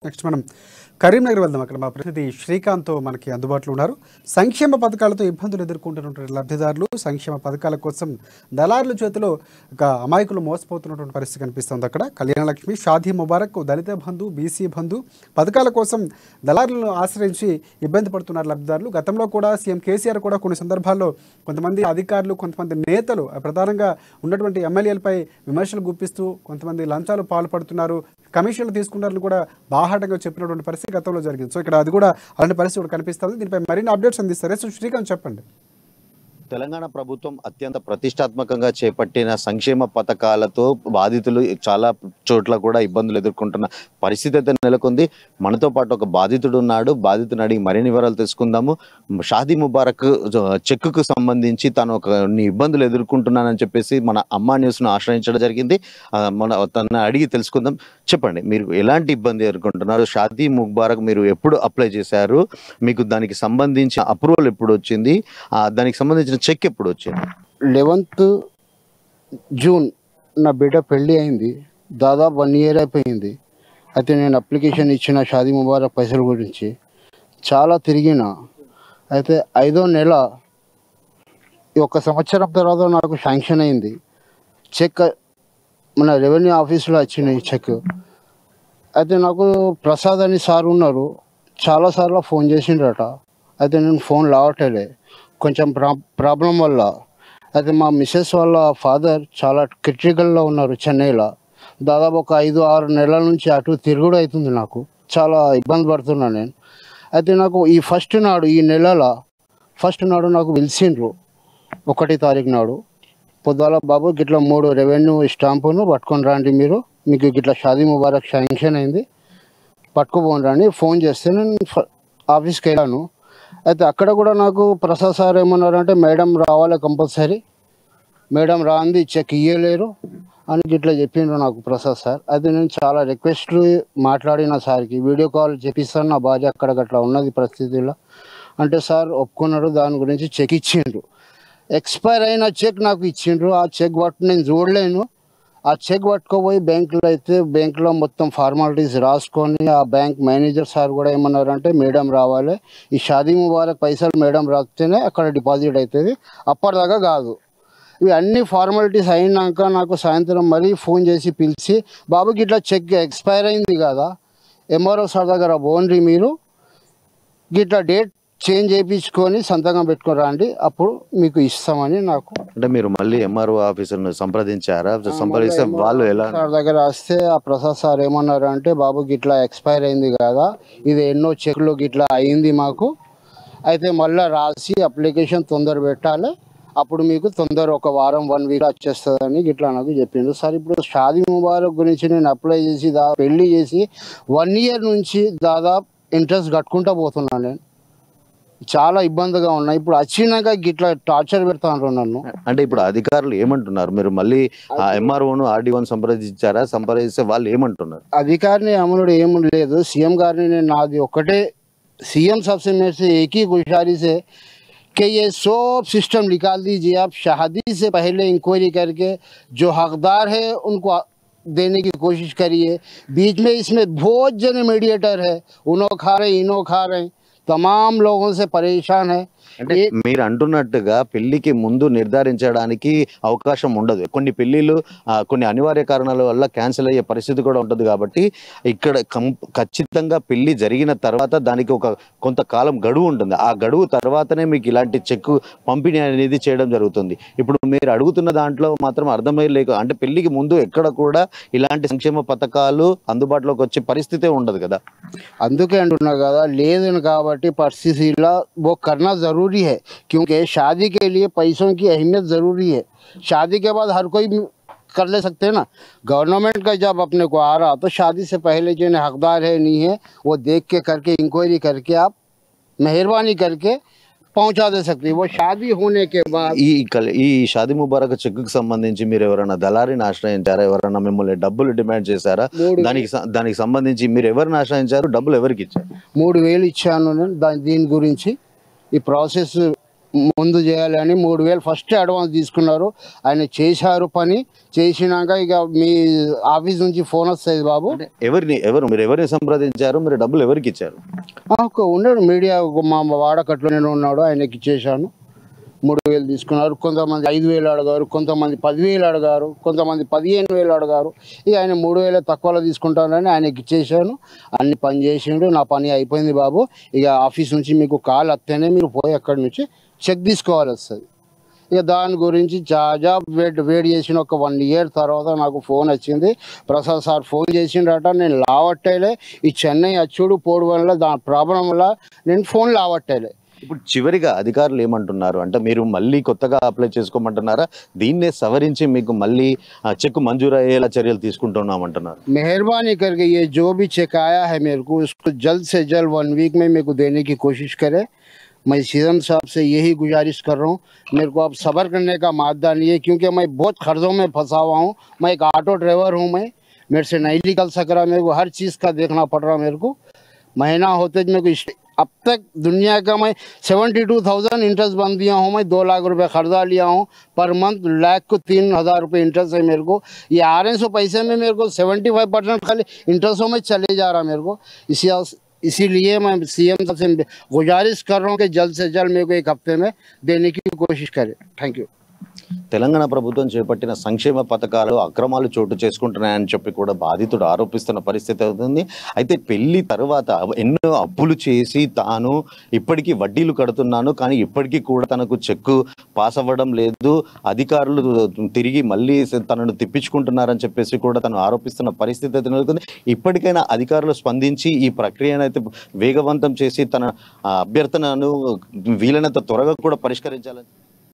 Next మనం కరీంనగర్ వెళ్దాం. అక్కడ మా ప్రతినిధి శ్రీకాంత్ మనకి అందుబాటులో ఉన్నారు. సంక్షేమ పథకాలతో ఇబ్బందులు ఎదుర్కొంటున్నటువంటి లబ్ధిదారులు, సంక్షేమ పథకాల కోసం దళారుల చేతిలో ఒక అమాయకులు మోసపోతున్నటువంటి పరిస్థితి కనిపిస్తుంది. అక్కడ కళ్యాణలక్ష్మి, షాదీ ముబారక్, దళిత బంధు, బీసీ బంధు పథకాల కోసం దళారులను ఆశ్రయించి ఇబ్బంది పడుతున్నారు లబ్ధిదారులు. గతంలో కూడా సీఎం కేసీఆర్ కూడా కొన్ని సందర్భాల్లో కొంతమంది అధికారులు, కొంతమంది నేతలు, ప్రధానంగా ఉన్నటువంటి ఎమ్మెల్యేలపై విమర్శలు గుప్పిస్తూ కొంతమంది లంచాలు పాల్పడుతున్నారు, కమిషన్లు తీసుకుంటారని కూడా బాహాటంగా చెప్పినటువంటి పరిస్థితి గతంలో జరిగింది. సో ఇక్కడ అది కూడా అలాంటి పరిస్థితి కూడా కనిపిస్తుంది. దీనిపై మరిన్ని అప్డేట్స్ అందిస్తారు. సో శ్రీకాంత్ చెప్పండి. తెలంగాణ ప్రభుత్వం అత్యంత ప్రతిష్టాత్మకంగా చేపట్టిన సంక్షేమ పథకాలతో బాధితులు చాలా చోట్ల కూడా ఇబ్బందులు ఎదుర్కొంటున్న పరిస్థితి అయితే నెలకొంది. మనతో పాటు ఒక బాధితుడు ఉన్నాడు. బాధితుని అడిగి మరిన్ని వివరాలు తెలుసుకుందాము. షాదీ ముబారక్ చెక్కుకు సంబంధించి తాను కొన్ని ఇబ్బందులు ఎదుర్కొంటున్నానని చెప్పేసి మన అమ్మా న్యూస్ను ఆశ్రయించడం జరిగింది. తనని అడిగి తెలుసుకుందాం. చెప్పండి, మీరు ఎలాంటి ఇబ్బంది ఎదుర్కొంటున్నారు? షాదీ ముబారక్ మీరు ఎప్పుడు అప్లై చేశారు? మీకు దానికి సంబంధించి అప్రూవల్ ఎప్పుడు వచ్చింది? దానికి సంబంధించిన చెక్ ఎప్పుడు వచ్చింది? 11th జూన్ నా బిడ్డ పెళ్ళి అయింది. దాదాపు 1 year అయిపోయింది. అయితే నేను అప్లికేషన్ ఇచ్చిన షాదీ ముబారక్ పైసల గురించి చాలా తిరిగిన. అయితే 5వ నెల 1 సంవత్సరం తర్వాత నాకు శాంక్షన్ అయింది. చెక్ మన రెవెన్యూ ఆఫీస్లో వచ్చినాయి చెక్. అయితే నాకు ప్రసాద్ అని సార్ ఉన్నారు, చాలాసార్లు ఫోన్ చేసిండ్రట. అయితే నేను ఫోన్ లావట్లే కొంచెం ప్రాబ్లం వల్ల. అయితే మా మిస్సెస్ వాళ్ళ ఫాదర్ చాలా క్రిటికల్లో ఉన్నారు చెన్నైలో. దాదాపు ఒక 5-6 నెలల నుంచి అటు తిరుగుడు అవుతుంది. నాకు చాలా ఇబ్బంది పడుతున్నా నేను. అయితే నాకు ఈ ఈ నెలల ఫస్ట్ నాడు నాకు పిలిచిండ్రు. 1వ తారీఖు నాడు పొద్దుల, బాబు గిట్లా 3 రెవెన్యూ స్టాంపును పట్టుకొని రండి, మీకు గిట్లా షాదీ ముబారక్ శాంక్షన్ అయింది, పట్టుకుపోండి రండి ఫోన్ చేస్తే నేను ఆఫీస్కి వెళ్ళాను. అయితే అక్కడ కూడా నాకు ప్రసాద్ సార్ ఏమన్నారంటే, మేడం రావాలి కంపల్సరీ, మేడం రాంది చెక్ ఇయ్యలేరు అని ఇట్లా చెప్పిండ్రు నాకు ప్రసాద్ సార్. అయితే నేను చాలా రిక్వెస్ట్లు మాట్లాడిన సార్కి, వీడియో కాల్ చేపిస్తాను, నా భార్య అక్కడ గట్లా ఉన్నది పరిస్థితిలో అంటే సార్ ఒప్పుకున్నారు. దాని గురించి చెక్ ఇచ్చిండ్రు. ఎక్స్పైర్ అయిన చెక్ నాకు ఇచ్చిండ్రు. ఆ చెక్ పట్టు నేను చూడలేను. ఆ చెక్ పట్టుకోపోయి బ్యాంకులో అయితే బ్యాంకులో మొత్తం ఫార్మాలిటీస్ రాసుకొని, ఆ బ్యాంక్ మేనేజర్ సార్ కూడా ఏమన్నారంటే, మేడం రావాలి, ఈ షాదీ ముబారక్ పైసలు మేడం రాస్తేనే అక్కడ డిపాజిట్ అవుతుంది, అప్పటిదాకా కాదు. ఇవి అన్ని ఫార్మాలిటీస్ అయినాక నాకు సాయంత్రం మరీ ఫోన్ చేసి పిలిచి, బాబుకి ఇట్లా చెక్ ఎక్స్పైర్ అయింది కదా, ఎంఆర్ఓ సార్ దగ్గర పోండి, మీరు గిట్లా డేట్ చేంజ్ చేయించుకొని సంతకం పెట్టుకొని రండి, అప్పుడు మీకు ఇస్తామని. నాకు అంటే మీరు మళ్ళీ ఎంఆర్ఓ ఆఫీసర్ను సంప్రదించారా? సంప్రదిస్తే వాళ్ళు ఎలా సార్ దగ్గర వస్తే ఆ ప్రసాద్ సార్ ఏమన్నారు అంటే, బాబు గిట్లా ఎక్స్పైర్ అయింది కదా, ఇది ఎన్నో చెక్లు గిట్లా అయింది మాకు, అయితే మళ్ళీ రాసి అప్లికేషన్ తొందర పెట్టాలి, అప్పుడు మీకు తొందర ఒక వారం 1 week వచ్చేస్తుందని గిట్లా నాకు చెప్పిండు సార్. ఇప్పుడు షాదీ ముబారక్ గురించి నేను అప్లై చేసి పెళ్లి చేసి 1 year నుంచి దాదాపు ఇంట్రెస్ట్ కట్టుకుంటూ పోతున్నాను. నేను చాలా ఇబ్బందిగా ఉన్నాయి. ఇప్పుడు వచ్చినాక గిట్లా టార్చర్ పెడతాను నన్ను. అంటే ఇప్పుడు అధికారులు ఏమంటున్నారు? మీరు మళ్ళీ ఎంఆర్ఓను ఆర్డీఓను సంప్రదించారా? సంప్రదిస్తే వాళ్ళు ఏమంటున్నారు? అధికారిని అమలుడు ఏమి లేదు. సీఎం గారిని నేను నాది ఒకటే, सीएम साहब से मेरे से एक ही गुजारिश है कि ये सब सिस्टम निकाल दीजिए आप। शादी से पहले इंक्वायरी करके जो हकदार है उनको देने की कोशिश करिए। बीच में इसमें बहुत जने मीडिएटर है, उन्हों खा रहे इन्हों खा रहे, तमाम लोगों से परेशान है। అంటే మీరు అంటున్నట్టుగా పెళ్లికి ముందు నిర్ధారించడానికి అవకాశం ఉండదు. కొన్ని పెళ్లిళ్ళు కొన్ని అనివార్య కారణాల వల్ల క్యాన్సిల్ అయ్యే పరిస్థితి కూడా ఉంటుంది. కాబట్టి ఇక్కడ ఖచ్చితంగా పెళ్లి జరిగిన తర్వాత దానికి ఒక కొంతకాలం గడువు ఉంటుంది. ఆ గడువు తర్వాతనే మీకు ఇలాంటి చెక్ పంపిణీ అనేది చేయడం జరుగుతుంది. ఇప్పుడు మీరు అడుగుతున్న దాంట్లో మాత్రం అర్థమయ్యలేక, అంటే పెళ్లికి ముందు ఎక్కడ కూడా ఇలాంటి సంక్షేమ పథకాలు అందుబాటులోకి వచ్చే పరిస్థితే ఉండదు కదా. అందుకే అంటున్నా కదా, లేదు కాబట్టి పరిస్థితిలో वो करना ज़रूरी है, क्योंकि शादी के लिए पैसों की अहमियत ज़रूरी है। शादी के बाद हर कोई कर ले सकते हैं ना। गवर्नमेंट का जब अपने को आ रहा तो शादी से पहले जो हकदार है नहीं है वो देख के करके इंक्वायरी करके आप मेहरबानी करके पहुंचा दे सकते हैं। वो शादी होने के बाद ఈ షాదీ ముబారక్ చెక్కు సంబంధించి మీరు ఎవరైనా దళారిని ఆశ్రయించారా? ఎవరైనా మిమ్మల్ని డబ్బులు డిమాండ్ చేశారా? దానికి సంబంధించి మీరు ఎవరిని ఆశ్రయించారు? డబ్బులు ఎవరికి ఇచ్చారు? 3000 ఇచ్చాను నేను. దీని గురించి ఈ ప్రాసెస్ ముందు చేయాలని 3,000 ఫస్ట్ అడ్వాన్స్ తీసుకున్నారు. ఆయన చేశారు పని. చేసినాక ఇక మీ ఆఫీస్ నుంచి ఫోన్ వస్తుంది బాబు. మీరు ఎవరిని సంప్రదించారు? మీరు డబ్బులు ఎవరికి ఇచ్చారు? ఉన్నాడు మీడియా మా వాడకట్లోనే ఉన్నాడు, ఆయనకి ఇచ్చేశాను. 3,000 తీసుకున్నారు. కొంతమంది 5,000 అడిగారు, కొంతమంది 10,000 అడిగారు, కొంతమంది 15,000 అడిగారు. ఇక ఆయన 3,000 తక్కువలో తీసుకుంటానని ఆయనకి ఇచ్చేసాను. అన్ని పని చేసిండు. నా పని అయిపోయింది బాబు. ఇక ఆఫీస్ నుంచి మీకు కాల్ వస్తేనే మీరు పోయి అక్కడి నుంచి చెక్ తీసుకోవాలి వస్తుంది. ఇక దాని గురించి చాలా వెయిట్ చేసిన ఒక 1 ఇయర్ తర్వాత నాకు ఫోన్ వచ్చింది. ప్రసాద్ సార్ ఫోన్ చేసిండట, నేను లావట్టేలే, ఈ చెన్నై అచ్చుడు పోడు వల్ల దాని ప్రాబ్లం వల్ల నేను ఫోన్ లావట్టేలే. ఇప్పుడు చివరిగా అధికారులు ఏమంటున్నారు అంటే, మీరు మళ్ళీ కొత్తగా అప్లై చేసుకోమంటున్నారా? దీన్నే సవరించి మీకు మళ్ళీ చెక్ మంజూరు అయ్యేలా చర్యలు తీసుకుంటున్నామంటున్నారు. मेहरबानी करके ये जो भी चेक आया है मेरे को उसको जल्द से जल्द 1 वीक में मेरे को देने की कोशिश करे. मैं सीएम साहब से यही गुजारिश कर रहा हूँ. मेरे को अब सब्र करने का मादा नहीं है, क्योंकि मैं बहुत खर्चों में फंसा हुआ हूँ. मैं एक ऑटो ड्राइवर हूँ. मैं मेरे से नहीं निकल सक रहा. मेरे को हर चीज़ का देखना पड़ रहा. मेरे को महीना होते मेरे को अब तक दुनिया का मैं 72,000 इंटरेस्ट बन दिया हूँ. मैं 2 लाख रुपए खर्चा लिया हूँ. पर मंथ लाख को 3,000 रुपये इंटरेस्ट है मेरे को. ये 600 पैसे में मेरे को 75% खाली इंटरेस्टों में चले जा रहा मेरे को. इसीलिए मैं सीएम साहब से गुजारिश कर रहा हूँ कि जल्द से जल्द मेरे को 1 हफ्ते में देने की कोशिश करें. Thank you. తెలంగాణ ప్రభుత్వం చేపట్టిన సంక్షేమ పథకాలు అక్రమాలు చోటు చేసుకుంటున్నాయని చెప్పి కూడా బాధితుడు ఆరోపిస్తున్న పరిస్థితి అవుతుంది. అయితే పెళ్లి తర్వాత ఎన్నో అప్పులు చేసి తాను ఇప్పటికీ వడ్డీలు కడుతున్నాను, కానీ ఇప్పటికీ కూడా తనకు చెక్కు పాస్ అవ్వడం లేదు, అధికారులు తిరిగి మళ్ళీ తనను తిప్పించుకుంటున్నారని చెప్పేసి కూడా తను ఆరోపిస్తున్న పరిస్థితి అయితే నెలకొంది. ఇప్పటికైనా అధికారులు స్పందించి ఈ ప్రక్రియను అయితే వేగవంతం చేసి తన అభ్యర్థనను వీలైనంత త్వరగా కూడా పరిష్కరించాలని